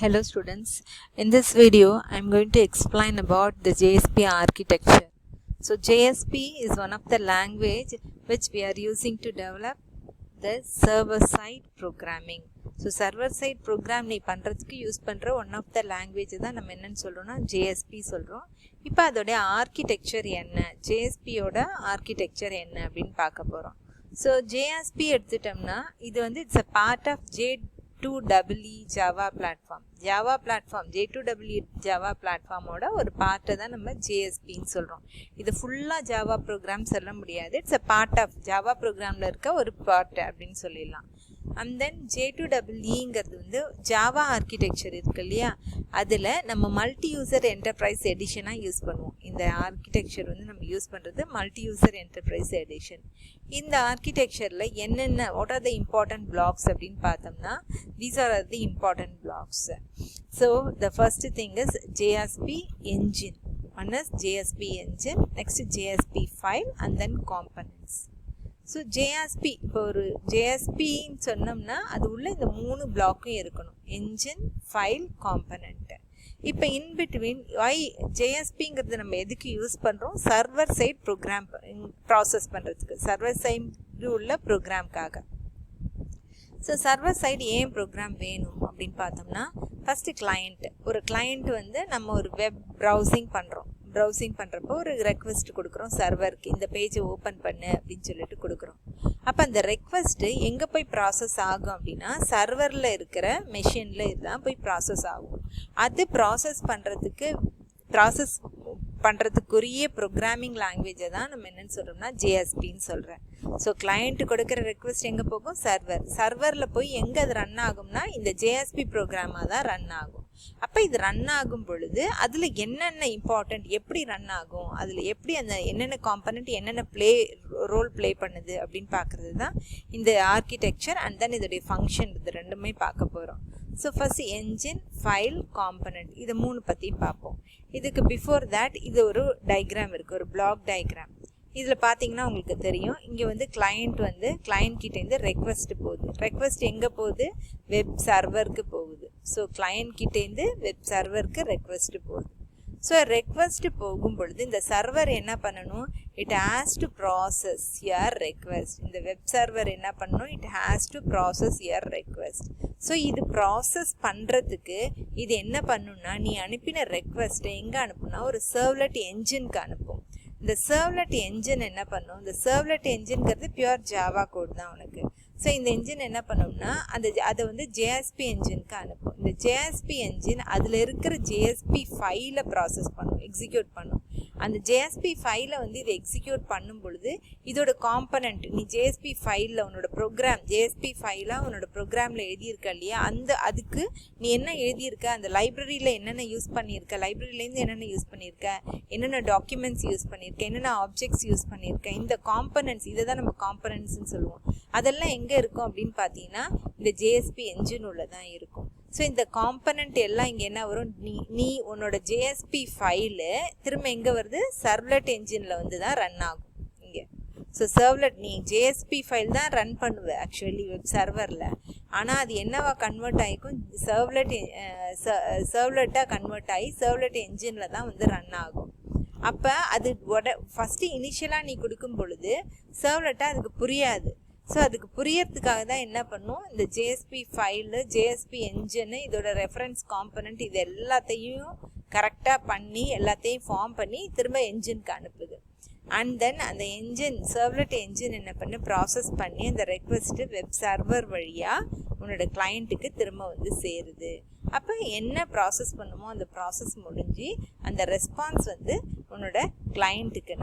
Hello students, in this video I am going to explain about the JSP architecture. So JSP is one of the language which we are using to develop the server side programming. So server side program நீ பண்றதுக்கு use பண்ற one of the language தான் நம்ம என்னன்னு சொல்றோம்னா JSP சொல்றோம். இப்போ அதோட ஆர்க்கிடெக்சர் என்ன, JSP யோட ஆர்க்கிடெக்சர் என்ன அப்படின்னு பார்க்க போறோம். So JSP எடுத்துட்டோம்னா இது வந்து it's a part of J2EE Java platform. Java platform J2EE Java platform ஓட ஒரு பார்ட்டை தான் நம்ம JSP ன்னு சொல்றோம். இது ஃபுல்லா Java program சொல்ல முடியாது. It's a part of Java programல இருக்க ஒரு part அப்படின்னு சொல்லிடலாம். And then J2EEங்கிறது வந்து Java architecture இருக்கு இல்லையா, அதில் நம்ம மல்டி யூசர் என்டர்பிரைஸ் எடிஷனாக யூஸ் பண்ணுவோம். இந்த ஆர்கிடெக்சர் வந்து நம்ம யூஸ் பண்ணுறது மல்டி யூசர் என்டர்பிரைஸ் எடிஷன். இந்த ஆர்கிடெக்சரில் என்னென்ன what are the important blocks அப்படின்னு பார்த்தோம்னா these are the important blocks. So the first thing is JSP engine. One is JSP engine, next JSP file and then components. So JSP இப்போ ஒரு JSPன்னு சொன்னோம்னா அது உள்ள இந்த மூணு பிளாக்கும் இருக்கணும், என்ஜின், ஃபைல், காம்பனண்ட். இப்போ இன்பிட்வீன் JSPங்கிறது நம்ம எதுக்கு யூஸ் பண்ணுறோம், சர்வர் சைட் ப்ரோக்ராம் ப்ராசஸ் பண்ணுறதுக்கு, சர்வர் சைடு உள்ள ப்ரோக்ராம்காக. ஸோ சர்வர் சைடு ஏன் ப்ரோக்ராம் வேணும் அப்படின்னு பார்த்தோம்னா, ஃபஸ்ட்டு கிளைண்ட், ஒரு கிளைண்ட் வந்து நம்ம ஒரு வெப் ப்ரௌசிங் பண்ணுறோம். ப்ரௌசிங் பண்ணுறப்போ ஒரு ரெக்வெஸ்ட் கொடுக்குறோம் சர்வருக்கு, இந்த பேஜை ஓப்பன் பண்ணு அப்படின்னு சொல்லிட்டு கொடுக்குறோம். அப்போ அந்த ரெக்வெஸ்ட்டு எங்கே போய் ப்ராசஸ் ஆகும் அப்படின்னா சர்வரில் இருக்கிற மெஷினில் இதுதான் போய் ப்ராசஸ் ஆகும். அது ப்ராசஸ் பண்ணுறதுக்குரிய ப்ரோக்ராமிங் லாங்குவேஜை தான் நம்ம என்னென்னு சொல்கிறோம்னா JSPன்னு சொல்கிறேன். ஸோ கிளைண்ட்டு கொடுக்குற ரெக்வெஸ்ட் எங்கே போகும், சர்வரில் போய் எங்கே அது ரன் ஆகும்னா இந்த JSP ப்ரோக்ராமாக தான் ரன் ஆகும். அப்போ இது ரன் ஆகும் பொழுது அதில் என்னென்ன இம்பார்ட்டண்ட், எப்படி ரன் ஆகும், அதில் எப்படி அந்த என்னென்ன காம்பனண்ட் என்னென்ன ரோல் ப்ளே பண்ணுது அப்படின்னு பார்க்குறது தான் இந்த ஆர்கிடெக்சர். அண்ட் தென் இதோடைய ஃபங்க்ஷன், இது ரெண்டுமே பார்க்க போகிறோம். So first engine, file, component, இது மூணு பற்றியும் பார்ப்போம். இதுக்கு பிஃபோர் தேட் இது ஒரு டயக்ராம் இருக்குது, ஒரு பிளாக் டயக்ராம். இதில் பார்த்தீங்கன்னா உங்களுக்கு தெரியும், இங்கே வந்து கிளைண்ட் கிட்டேருந்து ரெக்வெஸ்ட் போகுது. ரெக்வெஸ்ட் எங்கே போகுது, வெப் சர்வருக்கு போகுது. ஸோ கிளைண்ட் கிட்டேருந்து வெப் சர்வருக்கு ரெக்வெஸ்ட் போகுது. ஸோ ரெக்வெஸ்ட் போகும் பொழுது இந்த சர்வர் என்ன பண்ணணும், it has to process your request. இந்த வெப் சர்வர் என்ன பண்ணணும், it has to process your request. So இது ப்ராசஸ் பண்ணுறதுக்கு இது என்ன பண்ணுன்னா, நீ அனுப்பின ரெக்வெஸ்ட்டை எங்கே அனுப்புனா ஒரு சர்வ்லெட் என்ஜினுக்கு அனுப்பும். இந்த சர்வ்லெட் என்ஜின் என்ன பண்ணும், இந்த சர்வ்லெட் என்ஜின்ங்கிறது பியூர் ஜாவா கோட் தான் உனக்கு. ஸோ இந்த என்ஜின் என்ன பண்ணும்னா அதை வந்து JSP என்ஜினுக்கு அனுப்பும். இந்த JSP என்ஜின் அதில் இருக்கிற JSP ஃபைலை ப்ராசஸ் பண்ணும், எக்ஸிக்யூட் பண்ணும். அந்த JSP ஃபைலை வந்து இதை எக்ஸிக்யூட் பண்ணும் பொழுது இதோட காம்பனண்ட், நீ JSP ஃபைலில் உன்னோட ப்ரோக்ராம் JSP ஃபைலாக உன்னோட ப்ரோக்ராமில் எழுதியிருக்க இல்லையா, அதுக்கு நீ என்ன எழுதியிருக்க, அந்த லைப்ரரியில் என்னென்ன யூஸ் பண்ணியிருக்க, லைப்ரரியிலேருந்து என்னென்ன யூஸ் பண்ணியிருக்க, என்னென்ன டாக்குமெண்ட்ஸ் யூஸ் பண்ணியிருக்க, என்னென்ன ஆப்ஜெக்ட்ஸ் யூஸ் பண்ணியிருக்க, இந்த காம்பனண்ட்ஸ், இதை தான் நம்ம காம்பனண்ட்ஸ்ன்னு சொல்லுவோம். அதெல்லாம் எங்கே இருக்கும் அப்படின்னு பார்த்தீங்கன்னா இந்த JSP என்ஜின் உள்ள தான் இருக்கும். ஸோ இந்த காம்பனண்ட் எல்லாம் இங்கே என்ன வரும், நீ உன்னோட JSP ஃபைலு திரும்ப எங்கே வருது, சர்வ்லெட் என்ஜினில் வந்து தான் ரன் ஆகும் இங்கே. ஸோ சர்வ்லெட், நீ JSP ஃபைல் தான் ரன் பண்ணுவேன் ஆக்சுவலி வெப் சர்வரில், ஆனால் அது என்னவா கன்வெர்ட் ஆகிக்கும், சர்வ்லெட்டாக கன்வெர்ட் ஆகி சர்வ்லெட் என்ஜினில் தான் வந்து ரன் ஆகும். அப்போ அது ஃபஸ்ட்டு இனிஷியலாக நீ கொடுக்கும் பொழுது சர்வ்லெட்டாக அதுக்கு புரியாது. ஸோ அதுக்கு புரியறதுக்காக தான் என்ன பண்ணும், இந்த JSP ஃபைலு, JSP என்ஜினு, இதோட ரெஃபரன்ஸ் காம்பனண்ட், இது எல்லாத்தையும் கரெக்டாக பண்ணி எல்லாத்தையும் ஃபார்ம் பண்ணி திரும்ப என்ஜினுக்கு அனுப்புது. அண்ட் தென் அந்த என்ஜின், சர்வ்லெட் என்ஜின் என்ன பண்ணு, ப்ராசஸ் பண்ணி அந்த ரெக்வெஸ்ட்டு வெப் சர்வர் வழியாக உன்னோட கிளைண்ட்டுக்கு திரும்ப வந்து சேருது. அப்போ என்ன ப்ராசஸ் பண்ணுமோ அந்த ப்ராசஸ் முடிஞ்சு அந்த ரெஸ்பான்ஸ் வந்து உன்னோட கிளைண்ட்டுக்கு,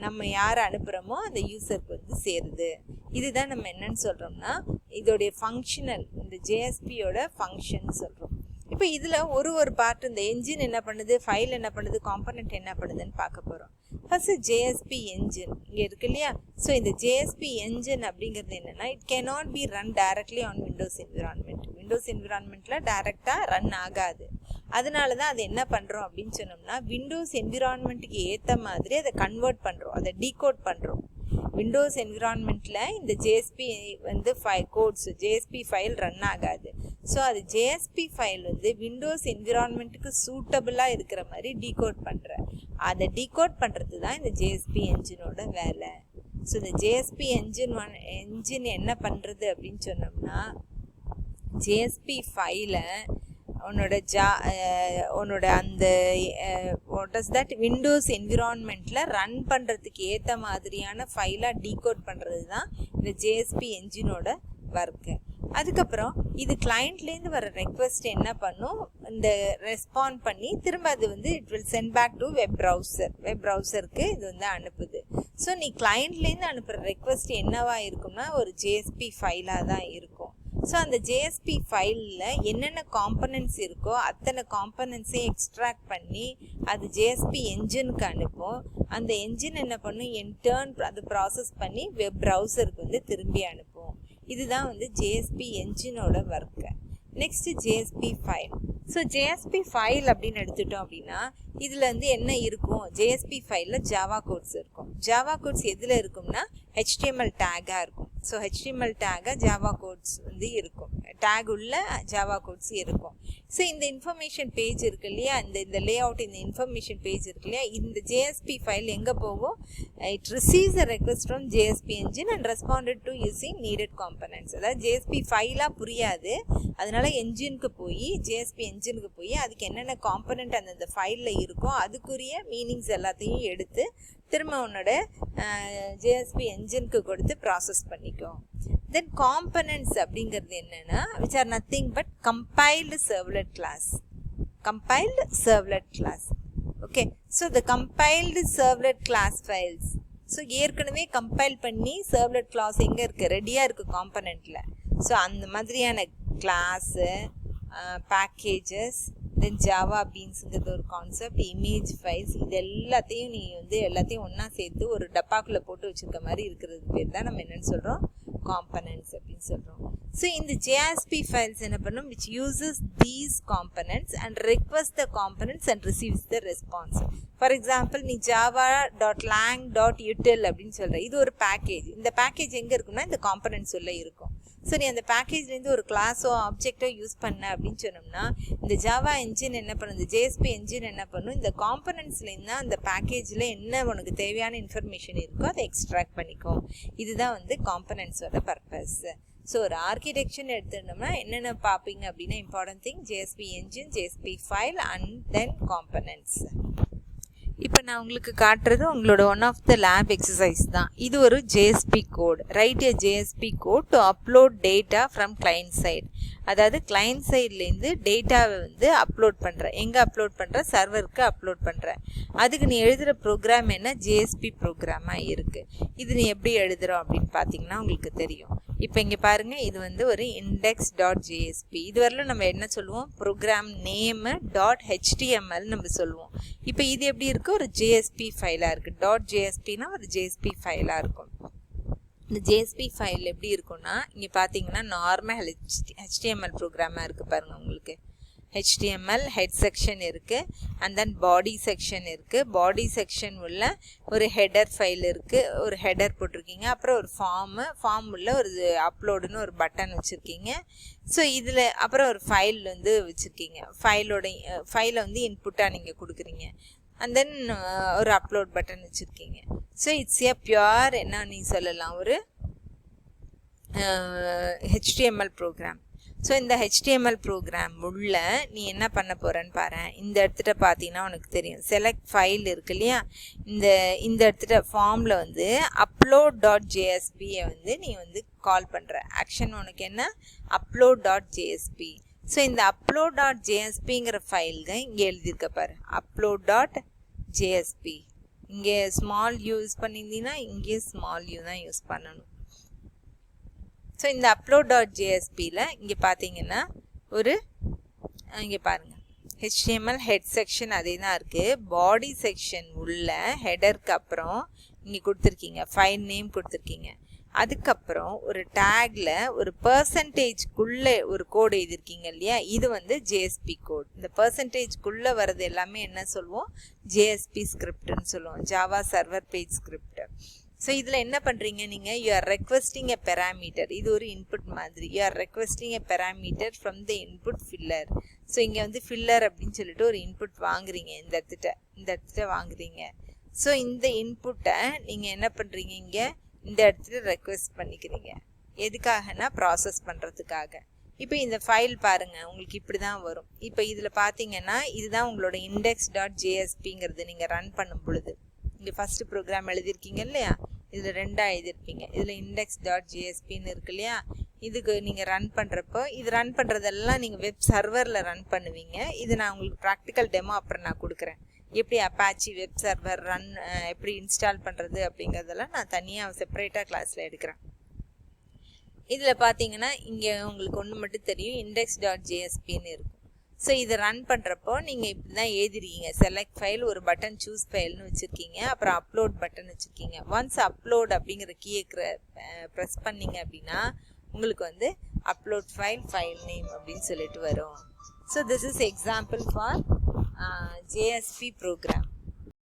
நம்ம யாரை அனுப்புகிறோமோ அந்த யூசருக்கு வந்து சேருது. இதுதான் நம்ம என்னன்னு சொல்கிறோம்னா இதோடைய ஃபங்க்ஷனல், இந்த JSPயோட ஃபங்க்ஷன் சொல்கிறோம். இப்போ இதில் ஒரு பார்ட், இந்த என்ஜின் என்ன பண்ணுது, ஃபைல் என்ன பண்ணுது, காம்பனண்ட் என்ன பண்ணுதுன்னு பார்க்க போகிறோம். ஃபஸ்ட்டு JSP என்ஜின் இங்கே இருக்கு இல்லையா. ஸோ இந்த JSP என்ஜின் அப்படிங்கிறது என்னென்னா, it cannot be run directly on Windows environment. Windows என்விரான்மெண்ட்டில் டைரெக்டாக ரன் ஆகாது. அதனால தான் அது என்ன பண்ணுறோம் அப்படின்னு சொன்னோம்னா, விண்டோஸ் என்விரான்மெண்ட்டுக்கு ஏற்ற மாதிரி அதை கன்வெர்ட் பண்ணுறோம், அதை டீகோட் பண்ணுறோம். விண்டோஸ் என்விரான்மெண்ட்டில் இந்த JSP வந்து கோட்ஸ் JSP ஃபைல் ரன் ஆகாது. ஸோ அது ஜேஎஸ்பி ஃபைல் வந்து விண்டோஸ் என்விரான்மெண்ட்டுக்கு சூட்டபிளாக இருக்கிற மாதிரி டீகோட் பண்ணுற. அதை டீகோட் பண்ணுறது தான் இந்த ஜேஎஸ்பி என்ஜினோட வேலை. ஸோ இந்த ஜேஎஸ்பி என்ஜின் என்ன பண்ணுறது அப்படின்னு சொன்னோம்னா, ஜேஎஸ்பி ஃபைலை உன்னோட அந்த வாட் இஸ் தட் விண்டோஸ் என்விரான்மெண்ட்டில் ரன் பண்ணுறதுக்கு ஏற்ற மாதிரியான ஃபைலாக டீகோட் பண்ணுறது தான் இந்த ஜேஎஸ்பி என்ஜினோட ஒர்க்கு. அதுக்கப்புறம் இது கிளைண்ட்லேருந்து வர ரெக்வெஸ்ட் என்ன பண்ணும், இந்த ரெஸ்பாண்ட் பண்ணி திரும்ப அது வந்து it will send back to web ப்ரௌசருக்கு இது வந்து அனுப்புது. ஸோ நீ கிளைண்ட்லேருந்து அனுப்புகிற ரெக்வெஸ்ட் என்னவா இருக்கும்னா ஒரு ஜேஎஸ்பி ஃபைலாக தான் இருக்கும். ஸோ அந்த ஜேஎஸ்பி ஃபைலில் என்னென்ன காம்பனன்ட்ஸ் இருக்கோ அத்தனை காம்பனன்ட்ஸையும் எக்ஸ்ட்ராக்ட் பண்ணி அது ஜேஎஸ்பி என்ஜினுக்கு அனுப்பும். அந்த என்ஜின் என்ன பண்ணும், இன்டர்ன் அது ப்ராசஸ் பண்ணி வெப் ப்ரௌசருக்கு வந்து திரும்பி அனுப்பும். இதுதான் வந்து ஜேஎஸ்பி என்ஜினோட work. Next JSP file. So JSP file அப்படின்னு எடுத்துட்டோம் அப்படின்னா இதில் வந்து என்ன இருக்கும், ஜேஎஸ்பி ஃபைலில் ஜாவா கோட்ஸ் இருக்கும். ஜாவா கோட்ஸ் எதில் இருக்கும்னா HTML டேக்காக இருக்கும். ஸோ HTML டேக்காக ஜாவா கோட்ஸ் வந்து இருக்கும், டேக் உள்ள ஜாவா கோட்ஸ் இருக்கும். ஸோ இந்த இன்ஃபர்மேஷன் பேஜ் இருக்கு இல்லையா, இந்த லே அவுட், இந்த இன்ஃபர்மேஷன் பேஜ் இருக்கு இல்லையா, இந்த ஜேஎஸ்பி ஃபைல் எங்கே போகும், it receives a request from JSP engine and responded to using needed components. அதாவது ஜேஎஸ்பி ஃபைலாக புரியாது, அதனால என்ஜினுக்கு போய் ஜேஎஸ்பி என்ஜினுக்கு போய் அதுக்கு என்னென்ன காம்பனண்ட் அந்த ஃபைலில் இருக்கோ அதுக்குரிய மீனிங்ஸ் எல்லாத்தையும் எடுத்து திரும்ப உன்னோட ஜேஎஸ்பி என்ஜினுக்கு கொடுத்து ப்ராசஸ் பண்ணிக்கும். தென் காம்பனன்ட்ஸ் அப்படிங்கிறது என்னென்னா which are nothing but compiled servlet class. Okay, so the compiled servlet class files. So ஏற்கனவே கம்பைல் பண்ணி சர்வ்லெட் கிளாஸ் எங்கே இருக்குது, ரெடியாக இருக்குது காம்பனண்ட்டில். ஸோ அந்த மாதிரியான கிளாஸு, பேக்கேஜஸ், தென் ஜாவா பீன்ஸுங்கிறது ஒரு கான்செப்ட், இமேஜ் ஃபைல்ஸ், இது எல்லாத்தையும் நீ வந்து எல்லாத்தையும் ஒன்றா சேர்த்து ஒரு டப்பாக்குள்ளே போட்டு வச்சுருக்க மாதிரி இருக்கிறது பேர் தான் நம்ம என்னென்னு சொல்கிறோம், காம்பனன்ட்ஸ் அப்படின்னு சொல்கிறோம். ஸோ இந்த ஜேஎஸ்பி ஃபைல்ஸ் என்ன பண்ணும், which uses these components and requests the components and receives the response. For example நீ java.lang.util அப்படின்னு சொல்கிற, இது ஒரு பேக்கேஜ். இந்த பேக்கேஜ் எங்கே இருக்குன்னா இந்த காம்பனன்ட்ஸ் உள்ள இருக்கும். ஸோ நீ அந்த பேக்கேஜ்லேருந்து ஒரு கிளாஸோ ஆப்ஜெக்டோ யூஸ் பண்ண அப்படின்னு சொன்னோம்னா இந்த ஜாவா என்ஜின் என்ன பண்ணும், இந்த ஜேஎஸ்பி என்ஜின் என்ன பண்ணும், இந்த காம்பனன்ட்ஸ்லேருந்து தான் அந்த பேக்கேஜில் என்ன உனக்கு தேவையான இன்ஃபர்மேஷன் இருக்கோ அதை எக்ஸ்ட்ராக்ட் பண்ணிக்கும். இதுதான் வந்து காம்பனன்ட்ஸோட பர்பஸ். ஸோ ஒரு ஆர்கிடெக்சர் எடுத்துட்டோம்னா என்னென்ன பார்ப்பீங்க அப்படின்னா important thing JSP engine, JSP file and then components. இப்போ நான் உங்களுக்கு காட்டுறது உங்களோட one of the lab exercise தான். இது ஒரு JSP code. Write a JSP code to upload data from client side. அதாவது கிளைண்ட் சைட்லேருந்து டேட்டாவை வந்து அப்லோட் பண்ணுறேன். எங்கே அப்லோட் பண்ணுறேன், சர்வருக்கு அப்லோட் பண்ணுறேன். அதுக்கு நீ எழுதுகிற ப்ரோக்ராம் என்ன, ஜேஎஸ்பி ப்ரோக்ராமாக இருக்குது. இது நீ எப்படி எழுதுகிறோம் அப்படின்னு பார்த்தீங்கன்னா உங்களுக்கு தெரியும். இப்போ இங்கே பாருங்கள், இது வந்து ஒரு index.jsp. இதுவரையிலும் நம்ம என்ன சொல்லுவோம், ப்ரோக்ராம் நேமு .html நம்ம சொல்லுவோம். இப்போ இது எப்படி இருக்குது, ஒரு ஜேஎஸ்பி ஃபைலாக இருக்குது. .jspனா ஒரு ஜேஎஸ்பி ஃபைலாக இருக்கும். இந்த ஜேஎஸ்பி ஃபைல் எப்படி இருக்குன்னா இங்கே பார்த்தீங்கன்னா நார்மல் HTML ப்ரோக்ராமாக இருக்குது பாருங்கள். உங்களுக்கு HTML ஹெட் செக்ஷன் இருக்குது, அண்ட் தென் பாடி செக்ஷன் இருக்குது. பாடி செக்ஷன் உள்ள ஒரு ஹெடர் ஃபைல் இருக்குது, ஒரு ஹெடர் போட்டிருக்கீங்க. அப்புறம் ஒரு ஃபார்ம் உள்ள ஒரு அப்லோடுன்னு ஒரு பட்டன் வச்சுருக்கீங்க. ஸோ இதில் அப்புறம் ஒரு ஃபைல் வந்து வச்சுருக்கீங்க. ஃபைலை வந்து இன்புட்டாக நீங்கள் கொடுக்குறீங்க. அண்ட் தென் ஒரு அப்லோட் பட்டன் வச்சுருக்கீங்க. ஸோ இட்ஸ் எ பியூர் என்ன நீ சொல்லலாம், ஒரு HTML ப்ரோக்ராம். ஸோ இந்த HTML ப்ரோக்ராம் உள்ள நீ என்ன பண்ண போகிறன்னு பாரு. இந்த இடத்துல பார்த்தீங்கன்னா உனக்கு தெரியும் செலக்ட் ஃபைல் இருக்கு இல்லையா, இந்த இடத்துல ஃபார்மில் வந்து upload.jsp-ஐ வந்து நீ வந்து கால் பண்ணுற. ஆக்ஷன் உனக்கு என்ன, upload.jsp. ஸோ இந்த upload.jsp-ங்கிற ஃபைல் தான் இங்கே எழுதியிருக்க பாரு, upload.jsp. இங்கே ஸ்மால் யூ யூஸ் பண்ணியிருந்தீங்கன்னா இங்கே ஸ்மால் யூ தான் யூஸ் பண்ணணும். ஸோ இந்த upload.jsp-ல இங்கே பார்த்தீங்கன்னா ஒரு இங்கே பாருங்கள் HTML ஹெட் செக்ஷன் அதே தான் இருக்குது. பாடி செக்ஷன் உள்ள ஹெடருக்கு அப்புறம் இங்கே கொடுத்துருக்கீங்க ஃபைல் நேம் கொடுத்துருக்கீங்க. அதுக்கப்புறம் ஒரு டேக்ல ஒரு பர்சன்டேஜ்க்குள்ளே ஒரு கோடு எழுதிருக்கீங்க இல்லையா, இது வந்து ஜேஎஸ்பி கோட். இந்த பர்சன்டேஜ்க்குள்ளே வர்றது எல்லாமே என்ன சொல்லுவோம், ஜேஎஸ்பி ஸ்கிரிப்ட்னு சொல்லுவோம், Java server page script. So இதில் என்ன பண்ணுறீங்க நீங்கள், you are requesting a parameter. இது ஒரு இன்புட் மாதிரி. You are requesting a parameter from the input filler. So இங்கே வந்து ஃபில்லர் அப்படின்னு சொல்லிட்டு ஒரு இன்புட் வாங்குறீங்க, இந்த இடத்துல வாங்குறீங்க. ஸோ இந்த இன்புட்டை நீங்கள் என்ன பண்ணுறீங்க, இங்கே இந்த இடத்துல ரெக்வஸ்ட் பண்ணிக்கிறீங்க. எதுக்காகனா ப்ராசஸ் பண்ணுறதுக்காக. இப்போ இந்த ஃபைல் பாருங்கள், உங்களுக்கு இப்படி தான் வரும். இப்போ இதில் பார்த்தீங்கன்னா இதுதான் உங்களோட index.jsp-ங்கிறது. நீங்கள் ரன் பண்ணும் பொழுது இங்கே ஃபஸ்ட்டு ப்ரோக்ராம் எழுதியிருக்கீங்க இல்லையா, இதில் 2 எழுதியிருப்பீங்க. இதில் index.jsp-ன்னு இருக்கு இல்லையா, இதுக்கு நீங்கள் ரன் பண்ணுறப்போ இது ரன் பண்ணுறதெல்லாம் நீங்கள் வெப் சர்வரில் ரன் பண்ணுவீங்க. இது நான் உங்களுக்கு ப்ராக்டிக்கல் டெமோ அப்புறம் நான் கொடுக்குறேன். எப்படி அப்பாச்சி வெப் சர்வர் ரன் எப்படி இன்ஸ்டால் பண்ணுறது அப்படிங்கிறதெல்லாம் நான் தனியாக செப்பரேட்டாக கிளாஸில் எடுக்கிறேன். இதில் பார்த்தீங்கன்னா இங்கே உங்களுக்கு ஒன்று மட்டும் தெரியும், index.jsp-ன்னு இருக்கும். ஸோ இதை ரன் பண்ணுறப்போ நீங்கள் இப்படி தான் எழுதிருக்கீங்க. செலக்ட் ஃபைல், ஒரு பட்டன் சூஸ் ஃபைல்னு வச்சுருக்கீங்க, அப்புறம் அப்லோட் பட்டன் வச்சுருக்கீங்க. ஒன்ஸ் அப்லோட் அப்படிங்கிற கீயை ப்ரெஸ் பண்ணிங்க அப்படின்னா உங்களுக்கு வந்து அப்லோட் ஃபைல் நேம் அப்படின்னு சொல்லிட்டு வரும். So this is example for JSP program.